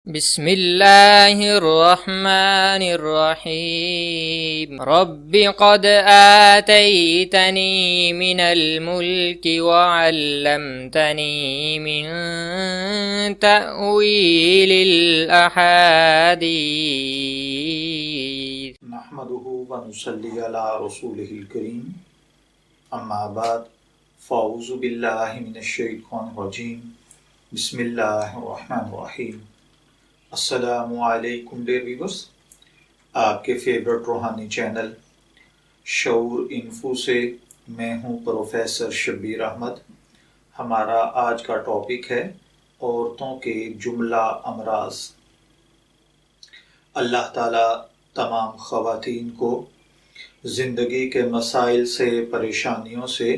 بسم اللہ الرحمن الرحیم رب قد آتیتنی من الملک وعلمتنی من تأویل الاحادیث نحمده ونصلی علی رسولہ الکریم اما بعد فاعوذ باللہ من الشیطان الرجیم بسم اللہ الرحمن الرحیم۔ السلام علیکم ڈیئر ویورز، آپ کے فیورٹ روحانی چینل شعور انفو سے میں ہوں پروفیسر شبیر احمد۔ ہمارا آج کا ٹاپک ہے عورتوں کے جملہ امراض۔ اللہ تعالیٰ تمام خواتین کو زندگی کے مسائل سے، پریشانیوں سے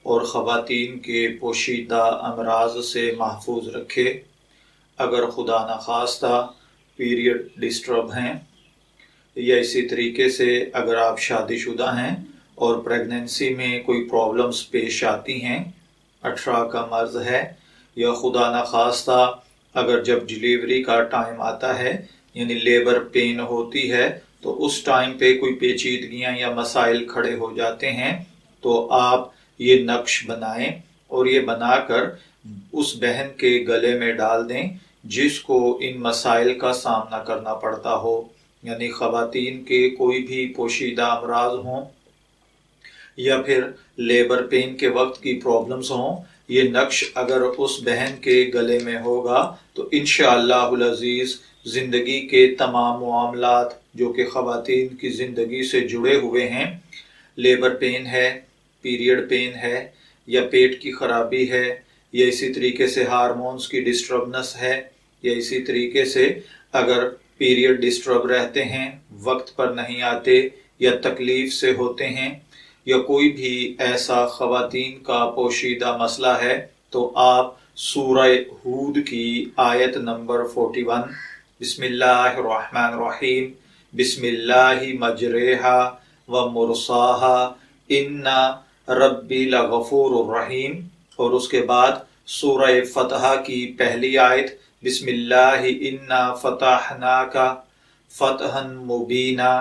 اور خواتین کے پوشیدہ امراض سے محفوظ رکھے۔ اگر خدا نخواستہ پیریڈ ڈسٹرب ہیں یا اسی طریقے سے اگر آپ شادی شدہ ہیں اور پریگننسی میں کوئی پرابلمز پیش آتی ہیں، 18 کا مرض ہے، یا خدا نخواستہ اگر جب ڈیلیوری کا ٹائم آتا ہے یعنی لیبر پین ہوتی ہے تو اس ٹائم پہ کوئی پیچیدگیاں یا مسائل کھڑے ہو جاتے ہیں، تو آپ یہ نقش بنائیں اور یہ بنا کر اس بہن کے گلے میں ڈال دیں جس کو ان مسائل کا سامنا کرنا پڑتا ہو، یعنی خواتین کے کوئی بھی پوشیدہ امراض ہوں یا پھر لیبر پین کے وقت کی پرابلمز ہوں، یہ نقش اگر اس بہن کے گلے میں ہوگا تو انشاءاللہ العزیز زندگی کے تمام معاملات جو کہ خواتین کی زندگی سے جڑے ہوئے ہیں، لیبر پین ہے، پیریڈ پین ہے، یا پیٹ کی خرابی ہے، یا اسی طریقے سے ہارمونز کی ڈسٹربنس ہے، یا اسی طریقے سے اگر پیریڈ ڈسٹرب رہتے ہیں، وقت پر نہیں آتے یا تکلیف سے ہوتے ہیں، یا کوئی بھی ایسا خواتین کا پوشیدہ مسئلہ ہے، تو آپ سورہ ہود کی آیت نمبر 41 بسم اللہ الرحمن الرحیم بسم اللہ مجریہا و مرساہا ان ربی لغفور الرحیم، اور اس کے بعد سورہ فتح کی پہلی آیت بسم اللہ انا فتحناک فتحا مبینا۔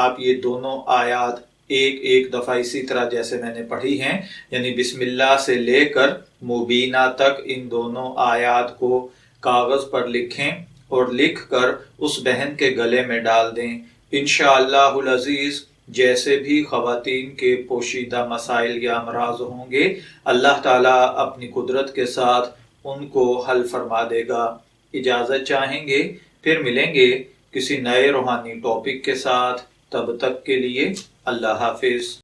آپ یہ دونوں آیات ایک دفعہ اسی طرح جیسے میں نے پڑھی ہیں، یعنی بسم اللہ سے لے کر مبینہ تک ان دونوں آیات کو کاغذ پر لکھیں اور لکھ کر اس بہن کے گلے میں ڈال دیں۔ انشاءاللہ العزیز جیسے بھی خواتین کے پوشیدہ مسائل یا امراض ہوں گے، اللہ تعالیٰ اپنی قدرت کے ساتھ ان کو حل فرما دے گا۔ اجازت چاہیں گے، پھر ملیں گے کسی نئے روحانی ٹاپک کے ساتھ، تب تک کے لیے اللہ حافظ۔